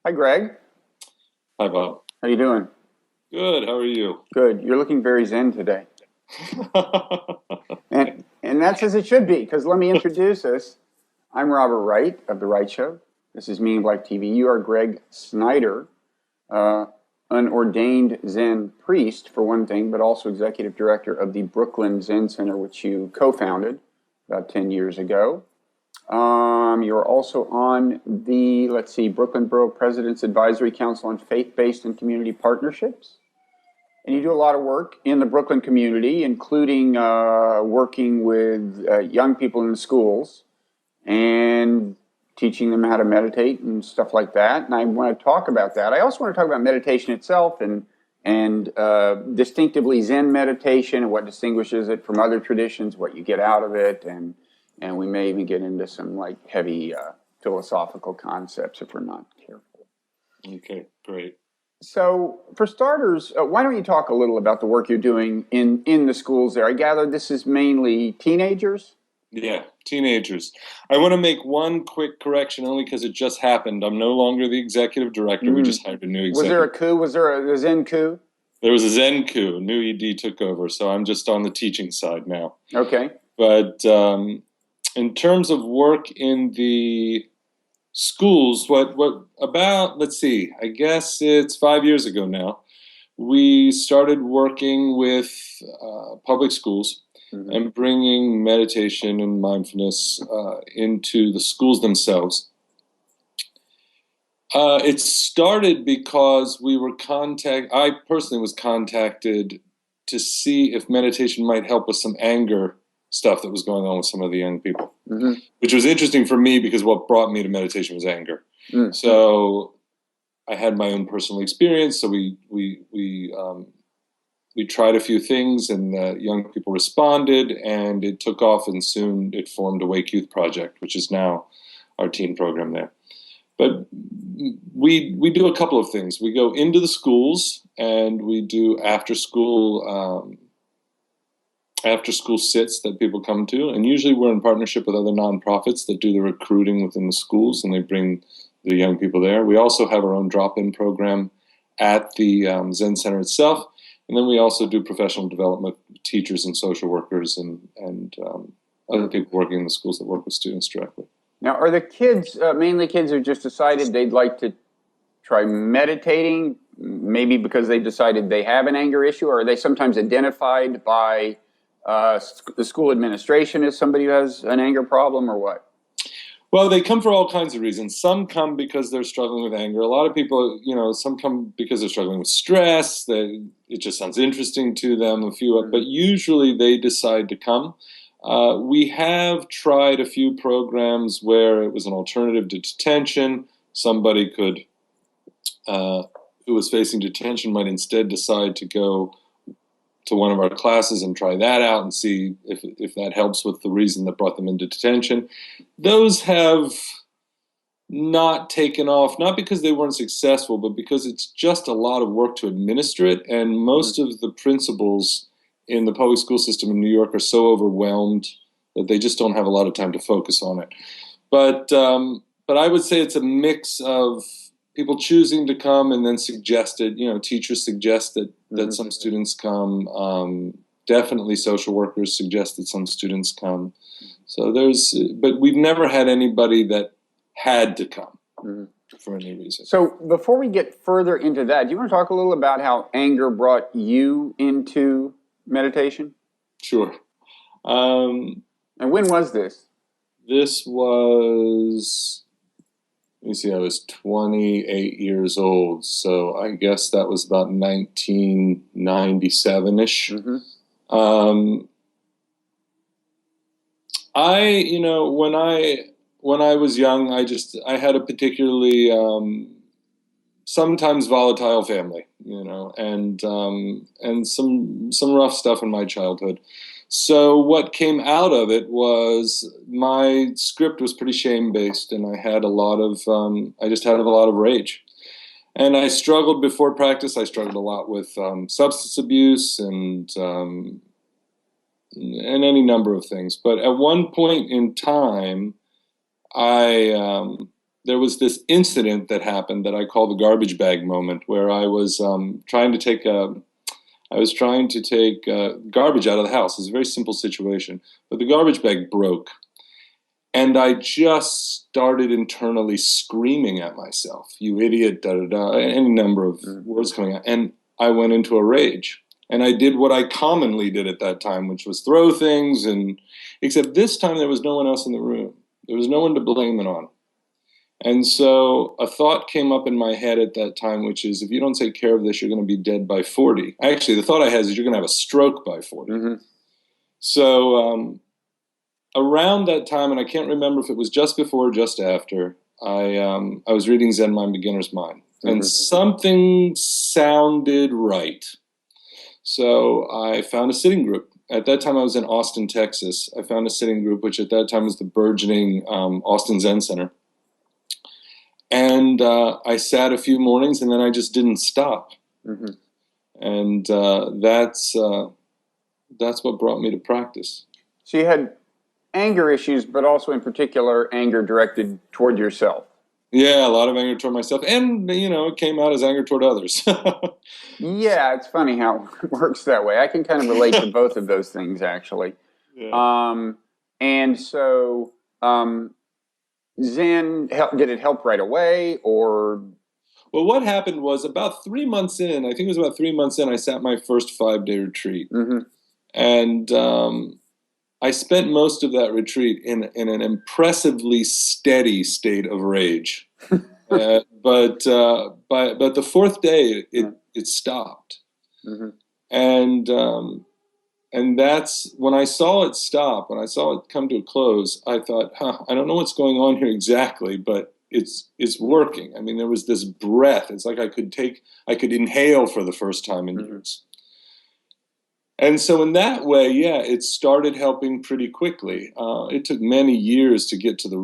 Hi, Greg. Hi, Bob. How you doing? Good. How are you? Good. You're looking very zen today, and that's as it should be. Because let me introduce us. I'm Robert Wright of the Wright Show. This is Meaning of Life TV. You are Greg Snyder, uh, an ordained Zen priest for one thing, but also executive director of the Brooklyn Zen Center, which you co-founded about 10 years ago. You're also on the, let's see, Brooklyn Borough President's Advisory Council on Faith-Based and Community Partnerships. And you do a lot of work in the Brooklyn community, including working with young people in the schools and teaching them how to meditate and stuff like that. And I want to talk about that. I also want to talk about meditation itself and distinctively Zen meditation and what distinguishes it from other traditions, what you get out of it, and we may even get into some like heavy philosophical concepts if we're not careful. Okay, great. So, for starters, why don't you talk a little about the work you're doing in the schools there? I gather this is mainly teenagers. Yeah, teenagers. I want to make one quick correction only because it just happened. I'm no longer the executive director. We just hired a new Was there a executive. coup? Was there a Zen coup? There was a Zen coup. A new ED took over, so I'm just on the teaching side now. Okay. But in terms of work in the schools, what about, let's see, I guess it's 5 years ago now, we started working with public schools and bringing meditation and mindfulness into the schools themselves. It started because I personally was contacted to see if meditation might help with some anger stuff that was going on with some of the young people, which was interesting for me because what brought me to meditation was anger. So I had my own personal experience. So we tried a few things, and the young people responded, and it took off, and soon it formed Awake Youth Project, which is now our teen program there. But we do a couple of things. We go into the schools, and we do after school sits that people come to, and usually we're in partnership with other nonprofits that do the recruiting within the schools, and they bring the young people there. We also have our own drop-in program at the Zen Center itself, and then we also do professional development with teachers and social workers and other people working in the schools that work with students directly. Now, are the kids mainly kids who just decided they'd like to try meditating, maybe because they decided they have an anger issue, or are they sometimes identified by the school administration as somebody who has an anger problem, or what? Well, they come for all kinds of reasons. Some come because they're struggling with anger. A lot of people, some come because they're struggling with stress. It just sounds interesting to them. But usually they decide to come. We have tried a few programs where it was an alternative to detention. Somebody who was facing detention might instead decide to go to one of our classes and try that out and see if that helps with the reason that brought them into detention. Those have not taken off, not because they weren't successful, but because it's just a lot of work to administer it. And most of the principals in the public school system in New York are so overwhelmed that they just don't have a lot of time to focus on it. But I would say it's a mix of people choosing to come and then teachers suggest that some students come. Definitely social workers suggest that some students come. So but we've never had anybody that had to come for any reason. So before we get further into that, do you want to talk a little about how anger brought you into meditation? Sure. And when was this? This was, let me see, I was 28 years old, so I guess that was about 1997-ish. When I was young, I had a particularly sometimes volatile family, and some rough stuff in my childhood. So what came out of it was my script was pretty shame-based, and I had I just had a lot of rage. And I struggled before practice. I struggled a lot with substance abuse and any number of things. But at one point in time, I there was this incident that happened that I call the garbage bag moment, where I was trying to take garbage out of the house. It's a very simple situation, but the garbage bag broke, and I just started internally screaming at myself, "You idiot!" Da da da, any number of words coming out, and I went into a rage. And I did what I commonly did at that time, which was throw things, and except this time there was no one else in the room. There was no one to blame it on. And so a thought came up in my head at that time, which is, if you don't take care of this, you're going to be dead by 40. Actually, the thought I had is you're going to have a stroke by 40. Mm-hmm. So around that time, and I can't remember if it was just before or just after, I was reading Zen Mind, Beginner's Mind, and something sounded right. So I found a sitting group. At that time, I was in Austin, Texas. I found a sitting group, which at that time was the burgeoning Austin Zen Center. And I sat a few mornings, and then I just didn't stop. Mm-hmm. And that's what brought me to practice. So you had anger issues, but also in particular anger directed toward yourself. Yeah, a lot of anger toward myself, and it came out as anger toward others. Yeah, it's funny how it works that way. I can kind of relate to both of those things, actually. Yeah. And so, Zen, did it help right away, or? Well, what happened was about 3 months in, I think it was about 3 months in, I sat my first 5-day retreat. Mm-hmm. And I spent most of that retreat in an impressively steady state of rage. But the fourth day, it stopped. Mm-hmm. And that's when I saw it stop, when I saw it come to a close, I thought, I don't know what's going on here exactly, but it's working. I mean, there was this breath. It's like I could inhale for the first time in years. And so in that way, yeah, it started helping pretty quickly. It took many years to get to the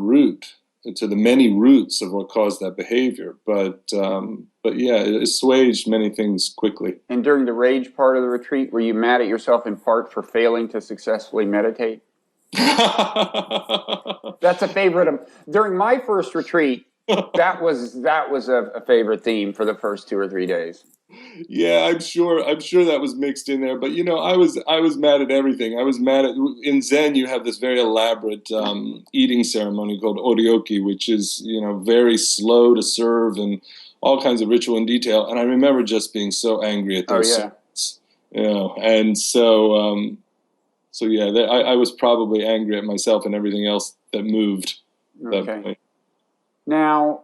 many roots of what caused that behavior. But yeah, it assuaged many things quickly. And during the rage part of the retreat, were you mad at yourself in part for failing to successfully meditate? That's a favorite. During my first retreat, that was a favorite theme for the first 2 or 3 days. Yeah, I'm sure that was mixed in there, but I was mad at everything. I was mad at, in Zen you have this very elaborate eating ceremony called oryoki, which is very slow to serve and all kinds of ritual and detail. And I remember just being so angry at those sermons, and so yeah, I was probably angry at myself and everything else that moved. Okay. That point. Now,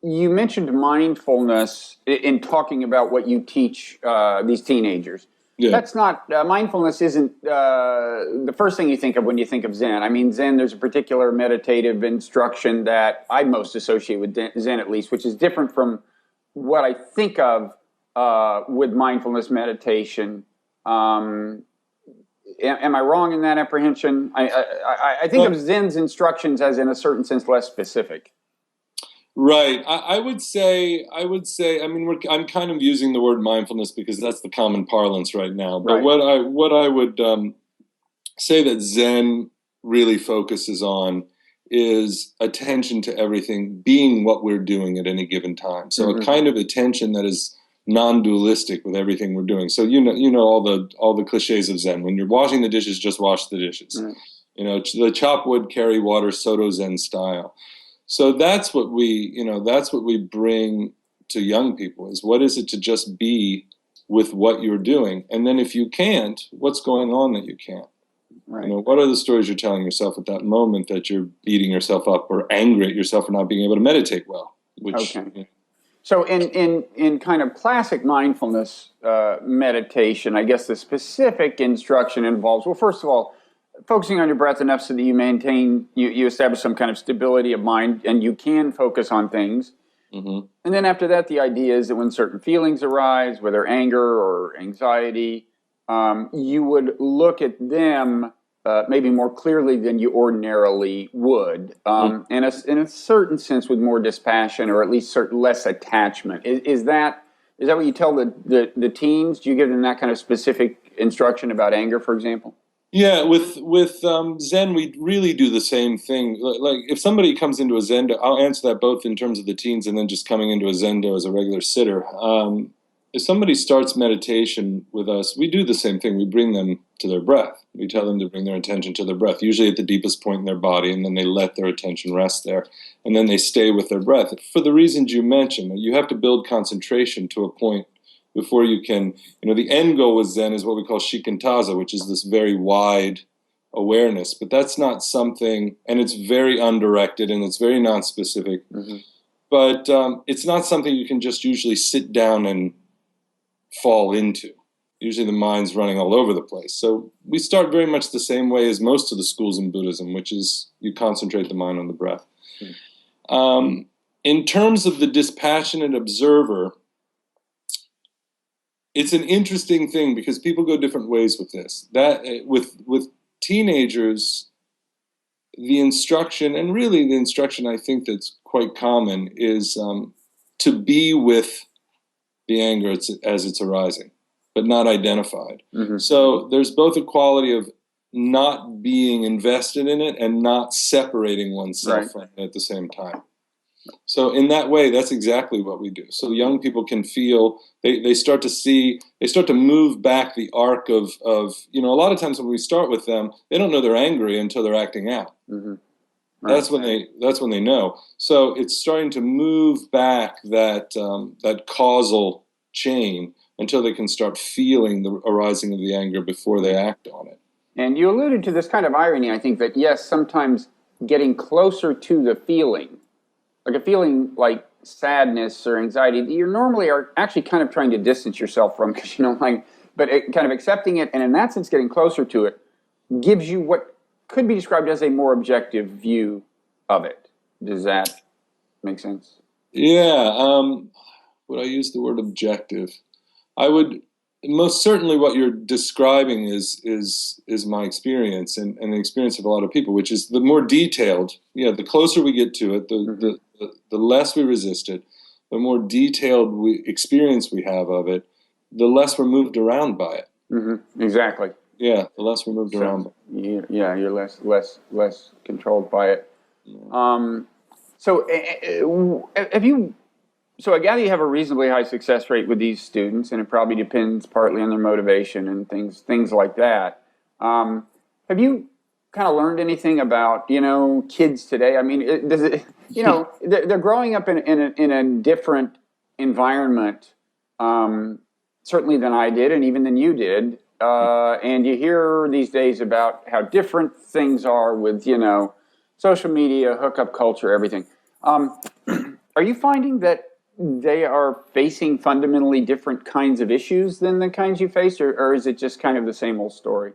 you mentioned mindfulness in talking about what you teach these teenagers. Yeah. That's not, mindfulness isn't the first thing you think of when you think of Zen. I mean, Zen, there's a particular meditative instruction that I most associate with Zen, at least, which is different from what I think of with mindfulness meditation. Am I wrong in that apprehension? I think of Zen's instructions as, in a certain sense, less specific. Right. I would say, I mean, I'm kind of using the word mindfulness because that's the common parlance right now. But what I would say that Zen really focuses on is attention to everything being what we're doing at any given time. So a kind of attention that is non-dualistic with everything we're doing. So all the cliches of Zen. When you're washing the dishes, just wash the dishes. The chop wood, carry water, Soto Zen style. So that's what we bring to young people, is what is it to just be with what you're doing? And then if you can't, what's going on that you can't? Right. What are the stories you're telling yourself at that moment that you're beating yourself up or angry at yourself for not being able to meditate well? So in kind of classic mindfulness meditation, I guess the specific instruction involves, well, first of all, focusing on your breath enough so that you establish some kind of stability of mind and you can focus on things. Mm-hmm. And then after that, the idea is that when certain feelings arise, whether anger or anxiety, you would look at them maybe more clearly than you ordinarily would, in a certain sense with more dispassion or at least less attachment. Is that what you tell the teens? Do you give them that kind of specific instruction about anger, for example? Yeah, with Zen, we really do the same thing. Like if somebody comes into a Zendo, I'll answer that both in terms of the teens and then just coming into a Zendo as a regular sitter. If somebody starts meditation with us, we do the same thing. We bring them to their breath. We tell them to bring their attention to their breath, usually at the deepest point in their body, and then they let their attention rest there, and then they stay with their breath for the reasons you mentioned. You have to build concentration to a point before you can, the end goal with Zen is what we call shikantaza, which is this very wide awareness. But that's not something, and it's very undirected and it's very non-specific. Mm-hmm. But it's not something you can just usually sit down and fall into. Usually the mind's running all over the place. So we start very much the same way as most of the schools in Buddhism, which is you concentrate the mind on the breath. Mm-hmm. In terms of the dispassionate observer, it's an interesting thing because people go different ways with this. That with teenagers, the instruction, and really the instruction I think that's quite common, is to be with the anger as it's arising, but not identified. Mm-hmm. So there's both a quality of not being invested in it and not separating oneself from it at the same time. So in that way, that's exactly what we do. So young people can feel, they start to move back the arc of a lot of times when we start with them, they don't know they're angry until they're acting out. Mm-hmm. Right. That's when they know. So it's starting to move back that causal chain until they can start feeling the arising of the anger before they act on it. And you alluded to this kind of irony, I think, that yes, sometimes getting closer to the feeling, like a feeling like sadness or anxiety, you normally are actually kind of trying to distance yourself from, because but kind of accepting it, and in that sense getting closer to it gives you what could be described as a more objective view of it. Does that make sense? Yeah. Would I use the word objective? I would. Most certainly what you're describing is my experience and the experience of a lot of people, which is the more detailed, the closer we get to it, the less we resist it, the more detailed experience we have of it, the less we're moved around by it. Mm-hmm. Exactly. Yeah, the less we're moved around by it. Yeah, you're less controlled by it. Yeah. So have you... So I gather you have a reasonably high success rate with these students, and it probably depends partly on their motivation and things like that. Have you kind of learned anything about kids today? I mean, does it they're growing up in a different environment, certainly than I did, and even than you did. And you hear these days about how different things are with social media, hookup culture, everything. Are you finding that they are facing fundamentally different kinds of issues than the kinds you faced, or is it just kind of the same old story?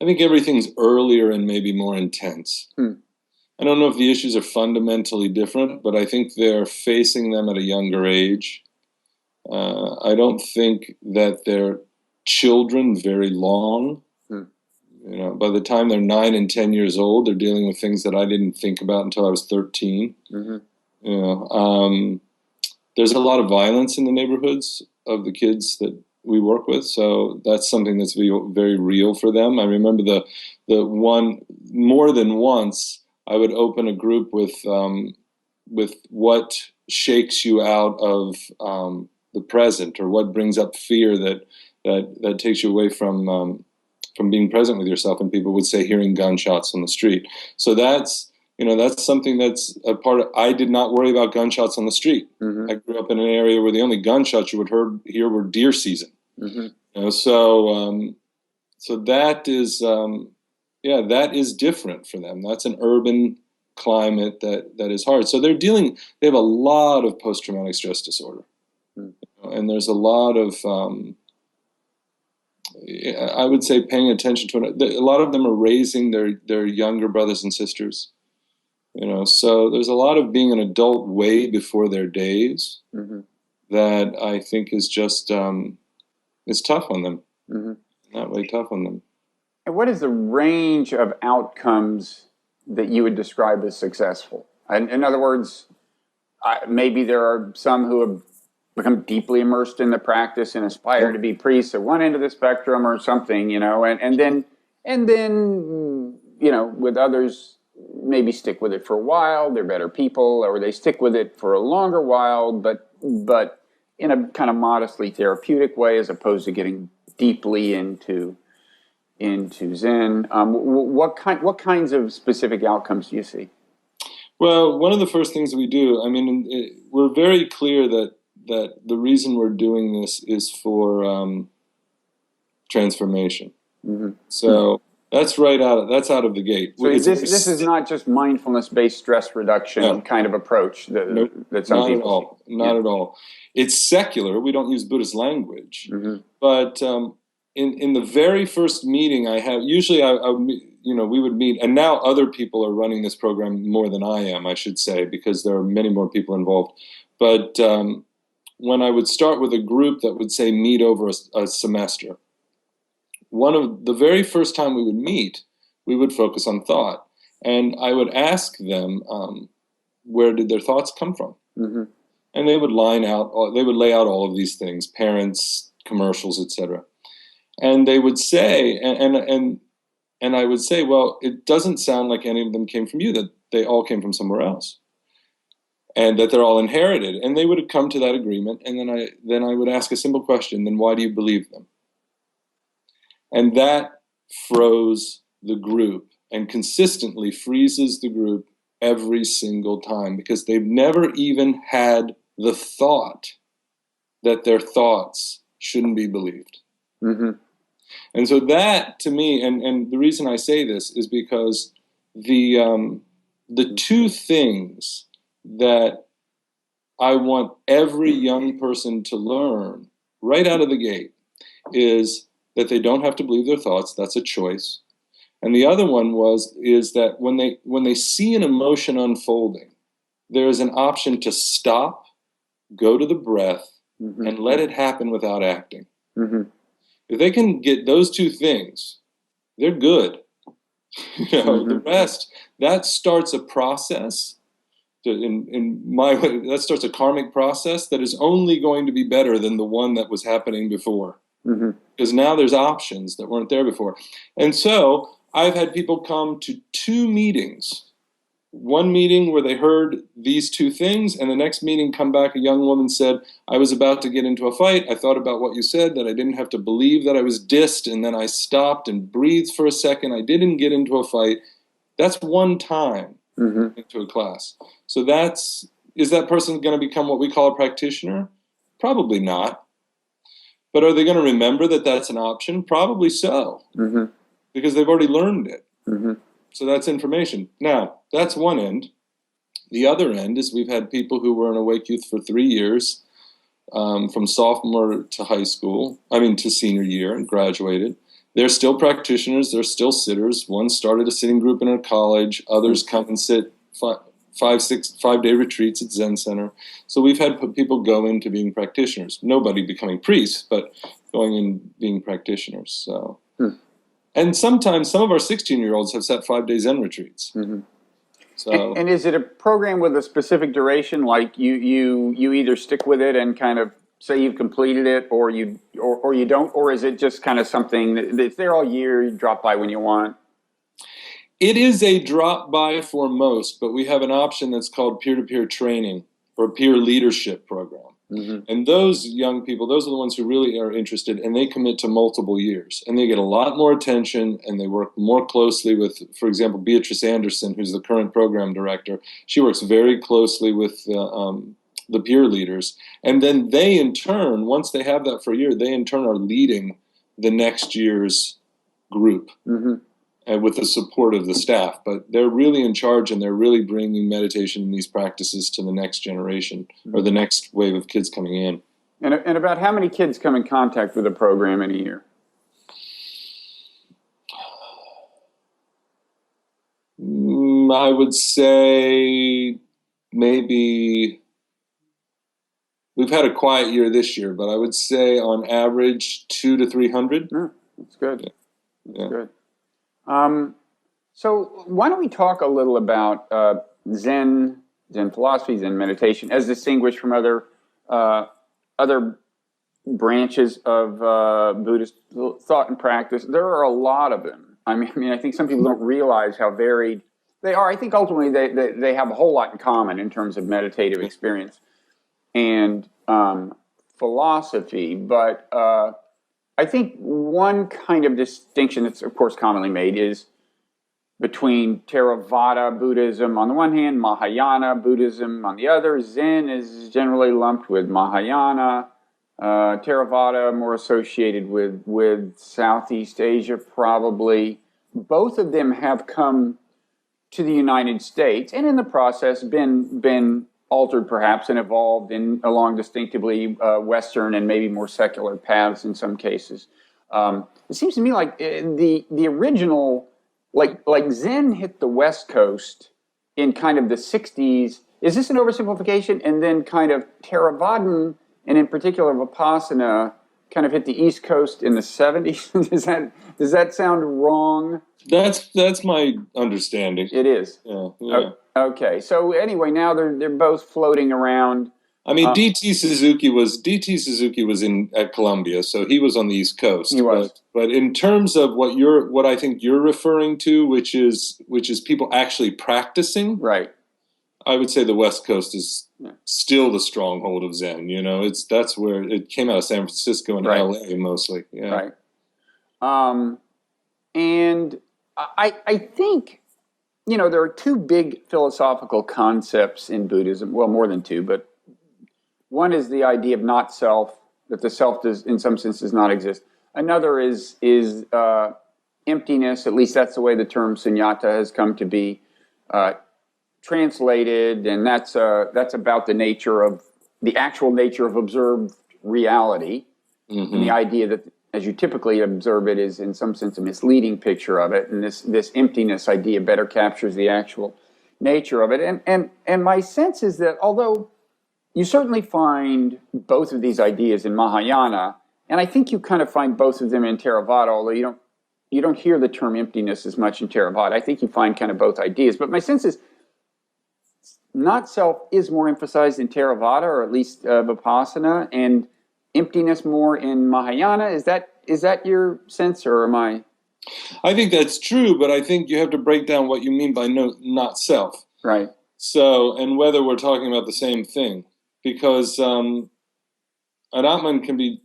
I think everything's earlier and maybe more intense. I don't know if the issues are fundamentally different, but I think they're facing them at a younger age. I don't think that they're children very long. By the time they're 9 and 10 years old, they're dealing with things that I didn't think about until I was 13. Mm-hmm. There's a lot of violence in the neighborhoods of the kids that we work with, so that's something that's very real for them. I remember the one more than once I would open a group with what shakes you out of the present, or what brings up fear that takes you away from being present with yourself, and people would say hearing gunshots on the street. So that's something that's a part of. I did not worry about gunshots on the street. Mm-hmm. I grew up in an area where the only gunshots you would hear were deer season. Mm-hmm. So that is that is different for them. That's an urban climate that is hard. So they have a lot of post-traumatic stress disorder, and there's a lot of I would say paying attention to it. A lot of them are raising their younger brothers and sisters. So there's a lot of being an adult way before their days. Mm-hmm. That I think is just it's tough on them. Mm-hmm. Not really tough on them. And what is the range of outcomes that you would describe as successful? In other words, maybe there are some who have become deeply immersed in the practice and aspire to be priests at one end of the spectrum or something, and then with others maybe stick with it for a while. They're better people, or they stick with it for a longer while, but in a kind of modestly therapeutic way, as opposed to getting deeply into Zen. What kinds of specific outcomes do you see? Well, one of the first things we do, we're very clear that the reason we're doing this is for transformation. Mm-hmm. So that's out of the gate. So this is not just mindfulness-based stress reduction kind of approach that some people see. Not at all. It's secular. We don't use Buddhist language, but in the very first meeting I have, usually we would meet, and now other people are running this program more than I am, I should say, because there are many more people involved. But when I would start with a group that would say meet over a semester, one of the very first time we would meet, we would focus on thought, and I would ask them where did their thoughts come from, and they would lay out all of these things: parents, commercials, etc. And they would say, and I would say, well, it doesn't sound like any of them came from you, that they all came from somewhere else, and that they're all inherited. And they would come to that agreement, and then I would ask a simple question: then why do you believe them? And that froze the group, and consistently freezes the group every single time, because they've never even had the thought that their thoughts shouldn't be believed. And so that, to me, and the reason I say this is because the two things that I want every young person to learn right out of the gate is that they don't have to believe their thoughts. That's a choice. And the other one is that when they see an emotion unfolding, there is an option to stop, go to the breath, and let it happen without acting. If they can get those two things, they're good. The rest, that starts a process. In my way, that starts a karmic process that is only going to be better than the one that was happening before. Because now there's options that weren't there before. And so I've had people come to 2 meetings. One meeting where they heard these 2 things, and the next meeting come back, a young woman said, I was about to get into a fight. I thought about what you said, that I didn't have to believe that I was dissed, and then I stopped and breathed for a second. I didn't get into a fight. That's one time into a class. So is that person going to become what we call a practitioner? Probably not. But are they going to remember that that's an option? Probably so, because they've already learned it. So that's information. Now, that's one end. The other end is we've had people who were in Awake Youth for 3 years, from sophomore to to senior year, and graduated. They're still practitioners. They're still sitters. One started a sitting group in her college. Others come and sit 5-day retreats at Zen Center. So we've had people go into being practitioners. Nobody becoming priests, but going in being practitioners. So, and sometimes some of our 16-year-olds have sat 5-day Zen retreats. So, and is it a program with a specific duration? Like you either stick with it and kind of say you've completed it, or you don't, or is it just kind of something that's there all year? You drop by when you want. It is a drop by for most, but we have an option that's called peer-to-peer training or peer leadership program. And those young people, those are the ones who really are interested, and they commit to multiple years, and they get a lot more attention, and they work more closely with, for example, Beatrice Anderson, who's the current program director. She works very closely with the peer leaders, and then they in turn, once they have that for a year, they in turn are leading the next year's group. And with the support of the staff, but they're really in charge, and they're really bringing meditation and these practices to the next generation, or the next wave of kids coming in. And about how many kids come in contact with the program in a year? I would say maybe, we've had a quiet year this year, but I would say on average 200 to 300. That's good. That's good. So why don't we talk a little about Zen philosophy, Zen meditation, as distinguished from other other branches of Buddhist thought and practice. There are a lot of them. I mean, I think some people don't realize how varied they are. I think ultimately they have a whole lot in common in terms of meditative experience and philosophy. But I think one kind of distinction that's, of course, commonly made is between Theravada Buddhism on the one hand, Mahayana Buddhism on the other. Zen is generally lumped with Mahayana. Theravada more associated with Southeast Asia, probably. Both of them have come to the United States, and in the process been altered perhaps and evolved along distinctively Western and maybe more secular paths in some cases. It seems to me like the original, like Zen hit the West Coast in kind of the 60s. Is this an oversimplification? And then kind of Theravadan, and in particular Vipassana, kind of hit the East Coast in the 70s. Does that sound wrong? That's my understanding. It is. Yeah. Okay. So anyway, now they're both floating around. I mean, D.T. Suzuki was at Columbia, so he was on the East Coast. He was. But in terms of what I think you're referring to, which is people actually practicing, right? I would say the West Coast is still the stronghold of Zen. That's where it came out of San Francisco and L.A. mostly. Yeah. Right. And I think, there are two big philosophical concepts in Buddhism. Well, more than two, but one is the idea of not self, that the self does, in some sense, does not exist. Another is emptiness. At least that's the way the term sunyata has come to be translated, and that's about the actual nature of observed reality, and the idea that, as you typically observe it, is in some sense a misleading picture of it, and this emptiness idea better captures the actual nature of it. And my sense is that although you certainly find both of these ideas in Mahayana, and I think you kind of find both of them in Theravada, although you don't hear the term emptiness as much in Theravada. I think you find kind of both ideas, but my sense is not self is more emphasized in Theravada, or at least Vipassana, and emptiness more in Mahayana. Is that your sense, or am I? I think that's true, but I think you have to break down what you mean by not self. Right. So, and whether we're talking about the same thing, because an Atman can be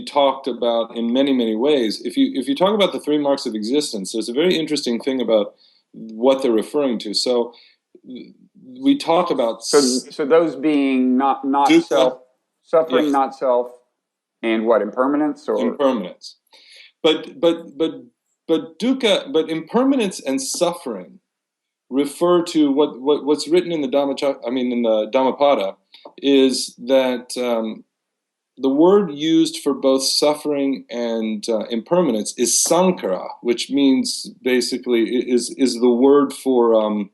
talked about in many, many ways. If you talk about the three marks of existence, there's a very interesting thing about what they're referring to. So we talk about so those being not dukkha, self, suffering, yes. Not self, and what, impermanence, or impermanence. But dukkha, but impermanence and suffering refer to what's written in the Dhammapada, is that the word used for both suffering and impermanence is sankhara, which means basically is the word for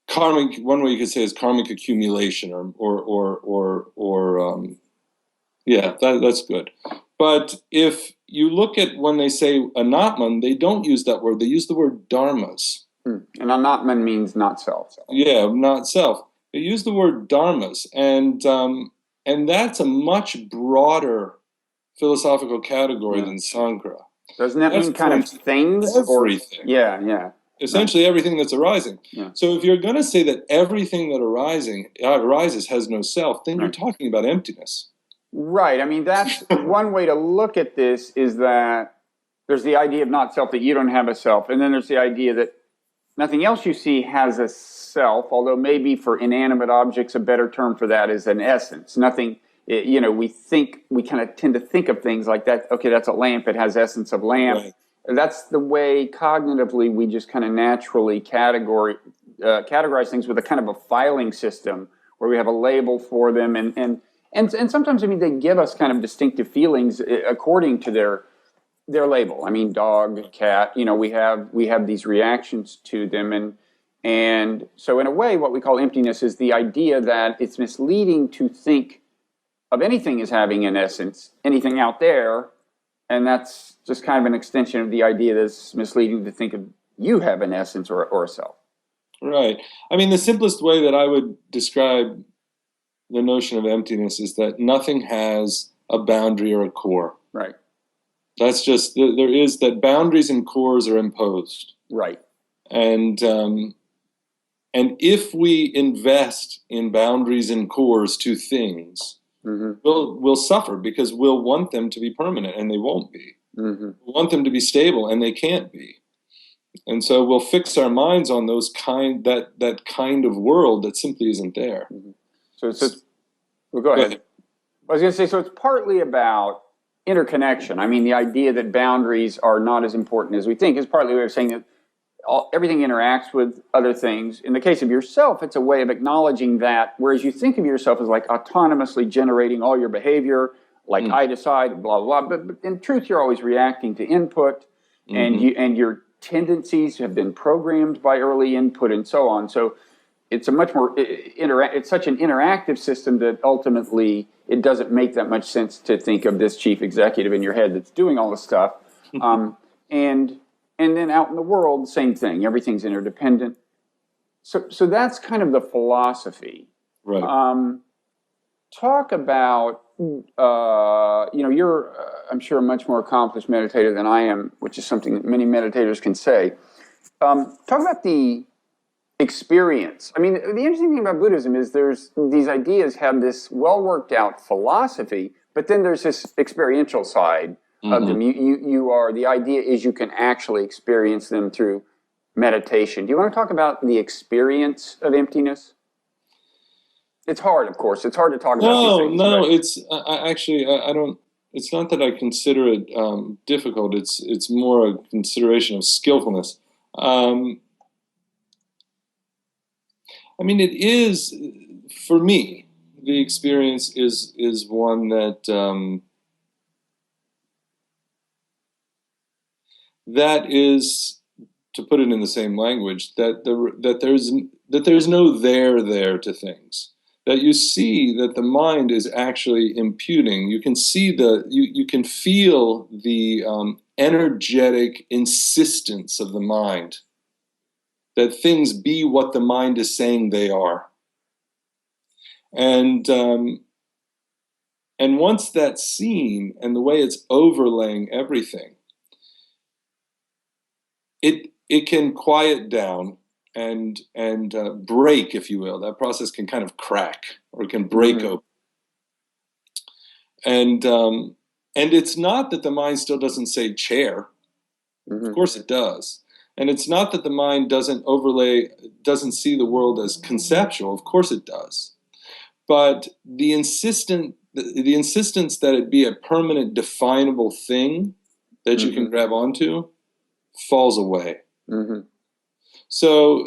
karmic. One way you could say is karmic accumulation, that's good. But if you look at when they say anatman, they don't use that word. They use the word dharmas. And anatman means not self. Yeah, not self. They use the word dharmas, and that's a much broader philosophical category than sankhara. Doesn't that mean kind of things? Everything. Yeah. Essentially everything that's arising. Yeah. So if you're going to say that everything that arises has no self, then you're talking about emptiness. Right. I mean, that's one way to look at this, is that there's the idea of not self, that you don't have a self. And then there's the idea that nothing else you see has a self, although maybe for inanimate objects, a better term for that is an essence. Nothing, we kind of tend to think of things like that. Okay, that's a lamp. It has essence of lamp. Right. That's the way cognitively we just kind of naturally categorize things with a kind of a filing system where we have a label for them. And sometimes, I mean, they give us kind of distinctive feelings according to their label. I mean, dog, cat, we have these reactions to them. And so in a way, what we call emptiness is the idea that it's misleading to think of anything as having an essence, anything out there. And that's just kind of an extension of the idea that it's misleading to think of you have an essence or a self. Right. I mean, the simplest way that I would describe the notion of emptiness is that nothing has a boundary or a core. Right. That's just, there is that boundaries and cores are imposed. Right. And if we invest in boundaries and cores to things, we'll suffer, because we'll want them to be permanent, and they won't be. We want them to be stable, and they can't be. And so we'll fix our minds on that kind of world that simply isn't there. So well, go ahead. I was going to say, so it's partly about interconnection. I mean, the idea that boundaries are not as important as we think is partly a way of saying that everything interacts with other things. In the case of yourself, it's a way of acknowledging that, whereas you think of yourself as like autonomously generating all your behavior, like I decide, blah, blah, blah. But in truth, you're always reacting to input, and your tendencies have been programmed by early input and so on. So it's a much more it's such an interactive system that ultimately it doesn't make that much sense to think of this chief executive in your head that's doing all this stuff. And then out in the world, same thing. Everything's interdependent. So that's kind of the philosophy. Right. Talk about you're I'm sure a much more accomplished meditator than I am, which is something that many meditators can say. Talk about the experience. I mean, the interesting thing about Buddhism is there's these ideas have this well worked out philosophy, but then there's this experiential side of them. The idea is you can actually experience them through meditation. Do you want to talk about the experience of emptiness? It's hard, of course. It's hard to talk about these things. No. It's I don't. It's not that I consider it difficult. It's more a consideration of skillfulness. I mean, it is, for me, the experience is one that that is, to put it in the same language, that there's no there to things. That you see that the mind is actually imputing. You can see you can feel the energetic insistence of the mind that things be what the mind is saying they are. And once that's seen, and the way it's overlaying everything, it can quiet down and break, if you will. That process can kind of crack, or it can break open. And it's not that the mind still doesn't say chair. Of course it does. And it's not that the mind doesn't see the world as conceptual. Of course it does. But the insistence that it be a permanent, definable thing that you can grab onto falls away. So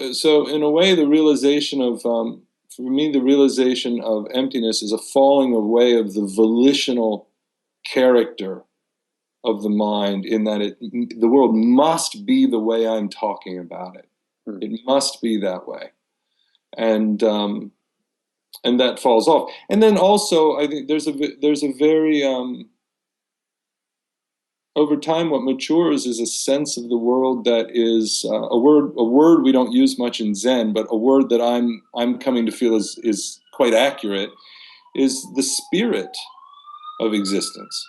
in a way, the realization of, for me, the realization of emptiness is a falling away of the volitional character of the mind, in that the world must be the way I'm talking about it. It must be that way. And that falls off. And then also, I think there's a very, over time, what matures is a sense of the world that is a word we don't use much in Zen, but a word that I'm coming to feel is quite accurate, is the spirit of existence.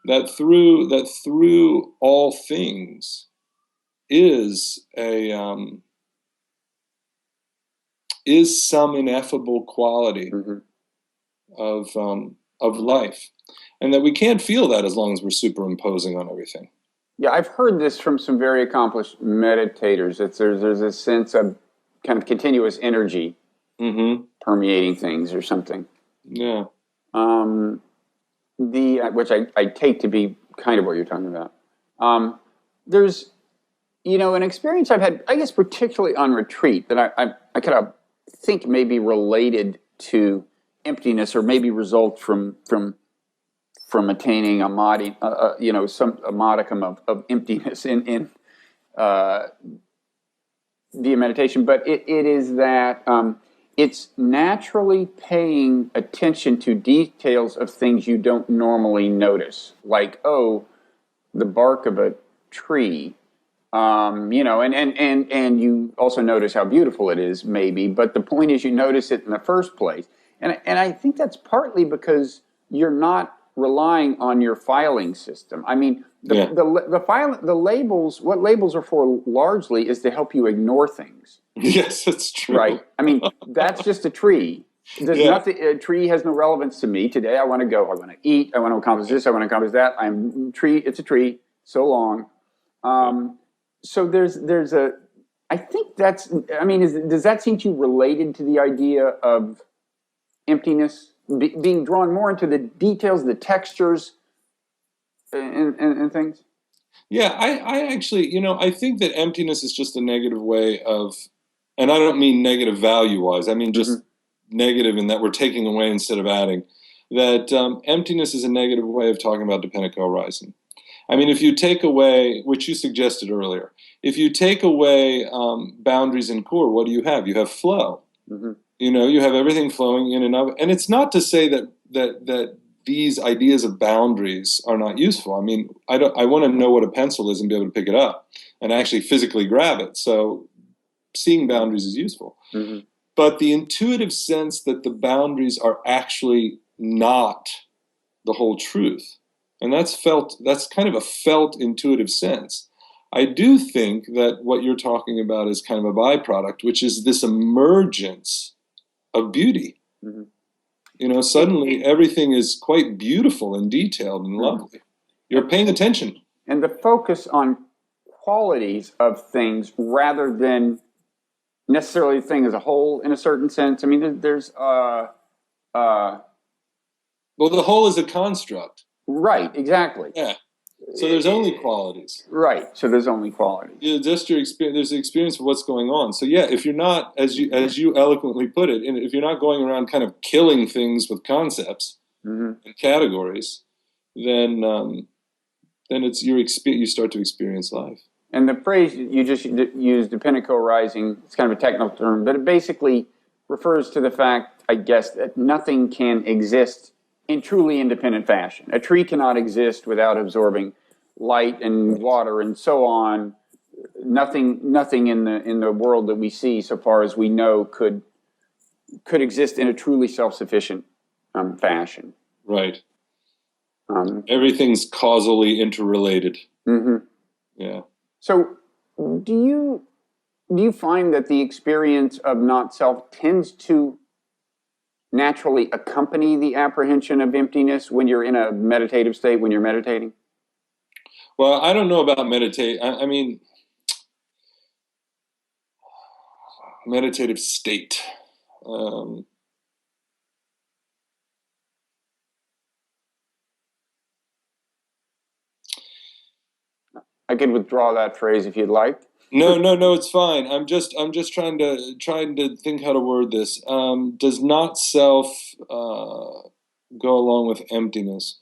That through all things is some ineffable quality of life, and that we can't feel that as long as we're superimposing on everything. Yeah, I've heard this from some very accomplished meditators, that there's a sense of kind of continuous energy permeating things or something. Yeah. Which I take to be kind of what you're talking about. There's, an experience I've had, I guess, particularly on retreat, that I kind of think may be related to emptiness, or maybe result from attaining a modicum of emptiness in via meditation. But it is that it's naturally paying attention to details of things you don't normally notice, like, the bark of a tree, and you also notice how beautiful it is, maybe, but the point is you notice it in the first place. And I think that's partly because you're not relying on your filing system. I mean, Yeah. the labels, what labels are for largely is to help you ignore things, Yes, that's true. right? I mean, that's just a tree. There's Yeah. nothing. A tree has no relevance to me today. I want to go. I want to eat. I want to accomplish this. I want to accomplish that. I'm tree. It's a tree. So long. So there's a. I think that's. I mean, does that seem to you related to the idea of emptiness, being drawn more into the details, the textures, and things? Yeah, I actually, I think that emptiness is just a negative way of, and I don't mean negative value wise, I mean just Mm-hmm. negative in that we're taking away instead of adding. That emptiness is a negative way of talking about dependent co-arising. I mean, if you take away, which you suggested earlier, if you take away boundaries in core, what do you have? You have flow. Mm-hmm. You have everything flowing in and out. And it's not to say that these ideas of boundaries are not useful. I mean, I want to know what a pencil is and be able to pick it up and actually physically grab it. So seeing boundaries is useful. Mm-hmm. But the intuitive sense that the boundaries are actually not the whole truth, and that's kind of a felt intuitive sense. I do think that what you're talking about is kind of a byproduct, which is this emergence of beauty. Mm-hmm. Suddenly everything is quite beautiful and detailed and lovely. You're paying attention. And the focus on qualities of things rather than necessarily the thing as a whole in a certain sense. I mean, there's Well, the whole is a construct. right, exactly. Yeah. So there's only qualities. Right. So there's only qualities. Just your experience. There's the experience of what's going on. So yeah, if you're not, as you eloquently put it, and if you're not going around kind of killing things with concepts Mm-hmm. and categories, then it's you start to experience life. And the phrase you just used, dependent co-arising, it's kind of a technical term, but it basically refers to the fact, I guess, that nothing can exist in truly independent fashion. A tree cannot exist without absorbing light and water and so on. Nothing in the world that we see, so far as we know, could exist in a truly self-sufficient fashion. Right. Everything's causally interrelated. Mm-hmm. Yeah. So, do you find that the experience of not self tends to naturally accompany the apprehension of emptiness when you're in a meditative state, when you're meditating? Well, I don't know about meditate. I mean, meditative state. I could withdraw that phrase if you'd like. No, it's fine. I'm just trying to think how to word this. Does not self go along with emptiness?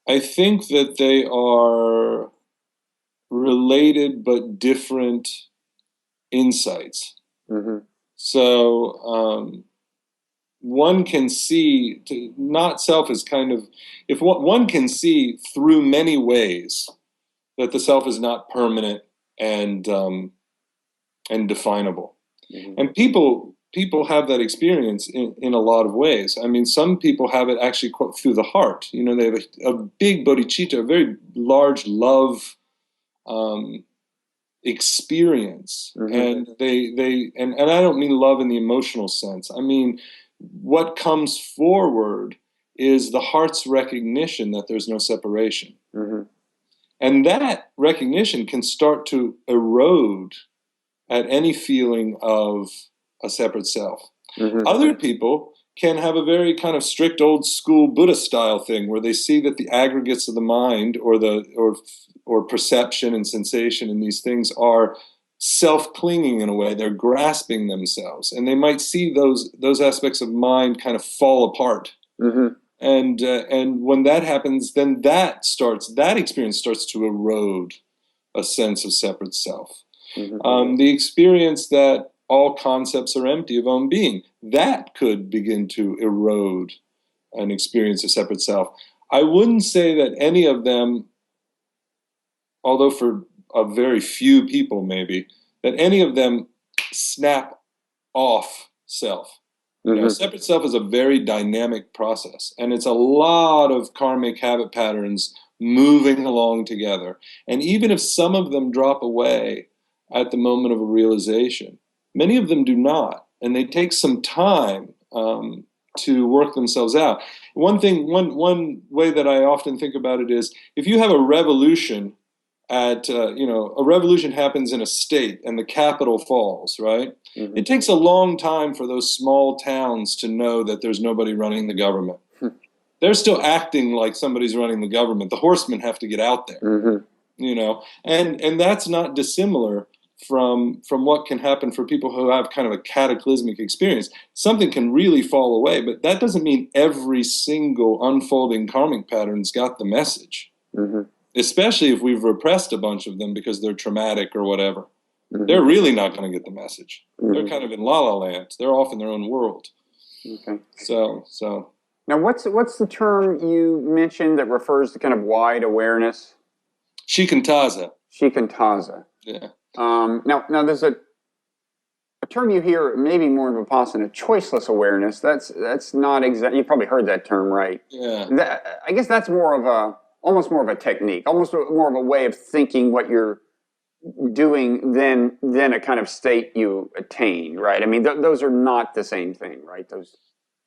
I think that they are related but different insights. Mm-hmm. So one can see not self is kind of, if one can see through many ways that the self is not permanent and definable. Mm-hmm. And people have that experience in a lot of ways. I mean, some people have it actually through the heart. They have a big bodhicitta, a very large love experience. Mm-hmm. And and I don't mean love in the emotional sense. I mean, what comes forward is the heart's recognition that there's no separation. Mm-hmm. And that recognition can start to erode at any feeling of a separate self. Mm-hmm. Other people can have a very kind of strict old school Buddha style thing where they see that the aggregates of the mind or perception and sensation and these things are self-clinging in a way. They're grasping themselves, and they might see those aspects of mind kind of fall apart. Mm-hmm. And when that happens, then that experience starts to erode a sense of separate self. Mm-hmm. The experience that all concepts are empty of own being, that could begin to erode an experience of separate self. I wouldn't say that any of them, although for a very few people maybe, that any of them snap off self. You know, separate self is a very dynamic process, and it's a lot of karmic habit patterns moving along together. And even if some of them drop away at the moment of a realization, many of them do not, and they take some time to work themselves out. One way that I often think about it is if you have a revolution a revolution happens in a state and the capital falls, right? It takes a long time for those small towns to know that there's nobody running the government. They're still acting like somebody's running the government. The horsemen have to get out there, you know, and that's not dissimilar from what can happen for people who have kind of a cataclysmic experience. Something can really fall away, but that doesn't mean every single unfolding karmic pattern's got the message. Especially if we've repressed a bunch of them because they're traumatic or whatever. They're really not going to get the message. They're kind of in la la land. They're off in their own world. Okay. So. Now, what's the term you mentioned that refers to kind of wide awareness? Shikantaza. Shikantaza. Yeah. Now there's a term you hear, maybe more of a Vipassana, choiceless awareness. That's not exactly. You've probably heard that term, right? Yeah. I guess that's almost more of a technique, almost more of a way of thinking what you're doing than a kind of state you attain, right? I mean, those are not the same thing, right? Those.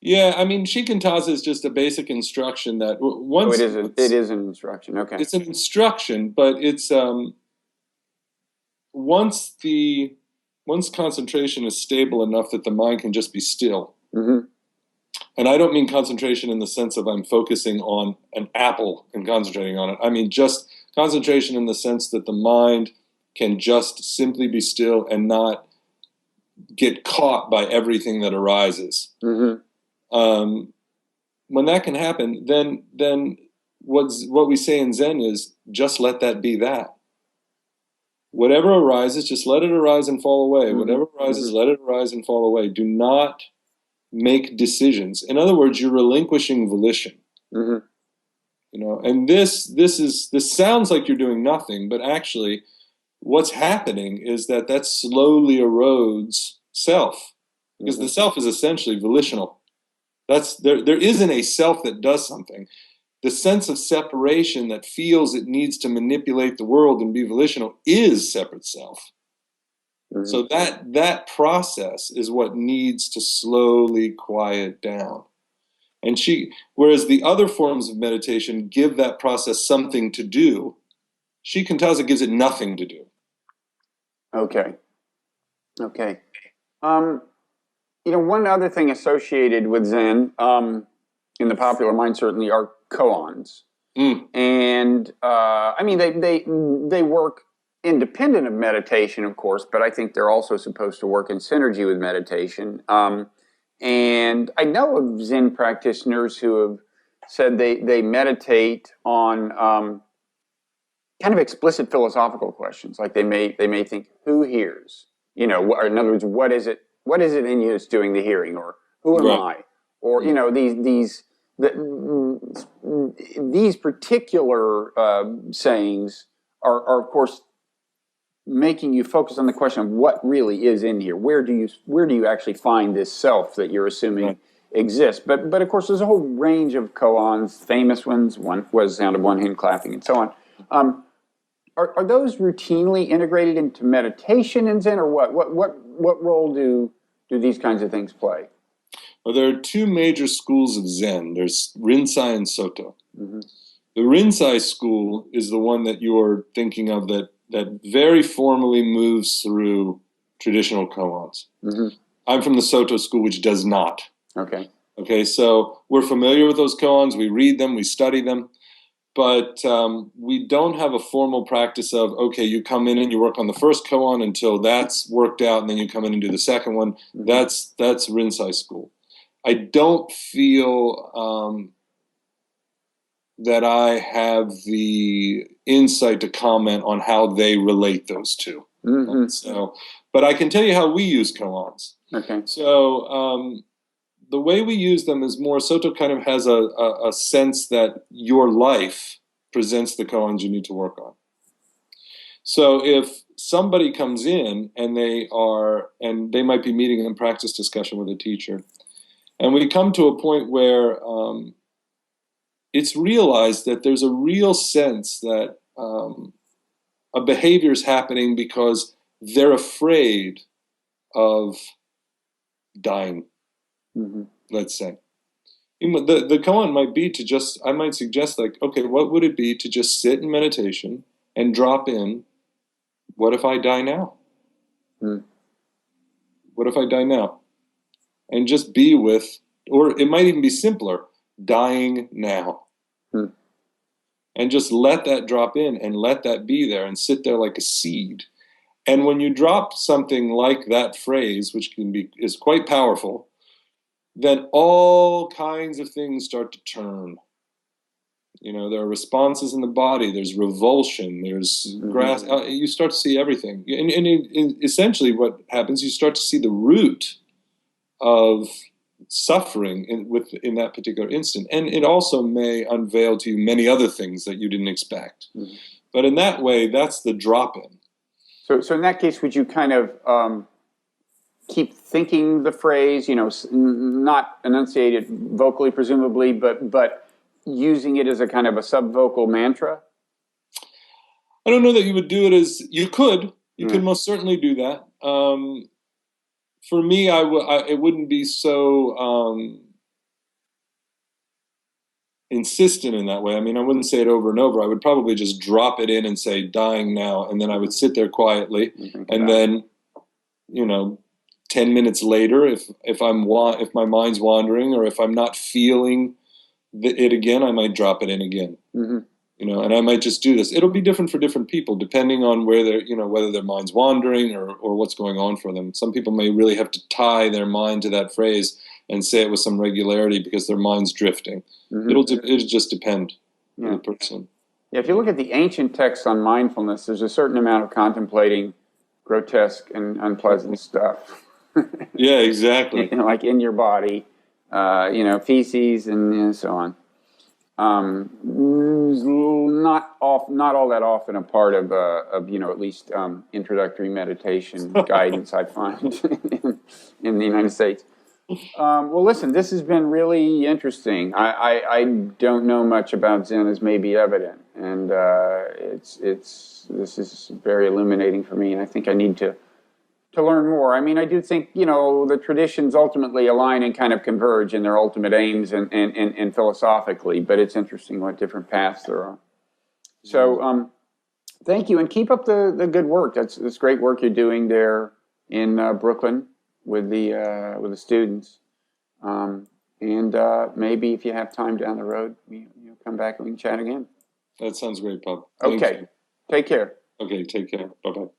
Yeah, I mean, Shikantaza is just a basic instruction that once it is an instruction. Okay, it's an instruction, but it's once concentration is stable enough that the mind can just be still. And I don't mean concentration in the sense of I'm focusing on an apple and concentrating on it. I mean just concentration in the sense that the mind can just simply be still and not get caught by everything that arises. When that can happen, then what we say in Zen is just let that be that. Whatever arises, just let it arise and fall away. Whatever arises, let it arise and fall away. Do not make decisions. In other words, you're relinquishing volition. You know, and this sounds like you're doing nothing, but actually, what's happening is that slowly erodes self, because the self is essentially volitional. There isn't a self that does something. The sense of separation that feels it needs to manipulate the world and be volitional is separate self. So that process is what needs to slowly quiet down. And whereas the other forms of meditation give that process something to do, Shikantaza gives it nothing to do. Okay. You know, one other thing associated with Zen, in the popular mind certainly, are koans. And I mean, they work independent of meditation, of course, but I think they're also supposed to work in synergy with meditation. And I know of Zen practitioners who have said they meditate on kind of explicit philosophical questions. Like they may think, who hears? You know, or in other words, what is it in you that's doing the hearing? Or who am I? Or, you know, these particular sayings are, of course, making you focus on the question of what really is in here. Where do you actually find this self that you're assuming exists? But of course, there's a whole range of koans, famous ones. One was sound of one hand clapping, and so on. Are those routinely integrated into meditation in Zen, or what role do these kinds of things play? Well, there are two major schools of Zen. There's Rinzai and Soto. The Rinzai school is the one that you're thinking of that very formally moves through traditional koans. I'm from the Soto school, which does not. Okay, so we're familiar with those koans. We read them, we study them, but we don't have a formal practice of, okay, you come in and you work on the first koan until that's worked out, and then you come in and do the second one. That's Rinzai school. I don't feel that I have the insight to comment on how they relate those two. So, but I can tell you how we use koans. So the way we use them is more, Soto kind of has a sense that your life presents the koans you need to work on. So if somebody comes in and they might be meeting in practice discussion with a teacher, And we come to a point where it's realized that there's a real sense that a behavior is happening because they're afraid of dying, let's say. The koan might be to just, I might suggest, like, okay, what would it be to just sit in meditation and drop in, what if I die now? What if I die now? And just be with, or it might even be simpler, dying now. And just let that drop in and let that be there and sit there like a seed. And when you drop something like that phrase, which is quite powerful, then all kinds of things start to turn. You know, there are responses in the body, there's revulsion, there's grass, you start to see everything. And essentially what happens, you start to see the root of suffering in that particular instant. And it also may unveil to you many other things that you didn't expect. But in that way, that's the drop-in. So in that case, would you kind of keep thinking the phrase, you know, not enunciate it vocally, presumably, but using it as a kind of a subvocal mantra? I don't know that you would do it as, you could most certainly do that. For me, it wouldn't be so insistent in that way. I mean, I wouldn't say it over and over. I would probably just drop it in and say dying now, and then I would sit there quietly, and then, you know, 10 minutes later, if my mind's wandering or if I'm not feeling it again, I might drop it in again. You know, and I might just do this. It'll be different for different people depending on where they're, you know, whether their mind's wandering or what's going on for them. Some people may really have to tie their mind to that phrase and say it with some regularity because their mind's drifting. It'll just depend on the person. Yeah, if you look at the ancient texts on mindfulness, there's a certain amount of contemplating grotesque and unpleasant stuff. Yeah, exactly. You know, like in your body, you know, feces and so on. Not all that often a part of you know, at least introductory meditation guidance I find in the United States. Well, listen, this has been really interesting. I don't know much about Zen, as may be evident, and this is very illuminating for me, and I think I need to learn more. I mean, I do think, you know, the traditions ultimately align and kind of converge in their ultimate aims and philosophically, but it's interesting what different paths there are. So thank you, and keep up the good work. That's great work you're doing there in Brooklyn with the students. And maybe if you have time down the road, you come back and we can chat again. That sounds great, Bob. Okay, take care. Okay, take care. Bye-bye.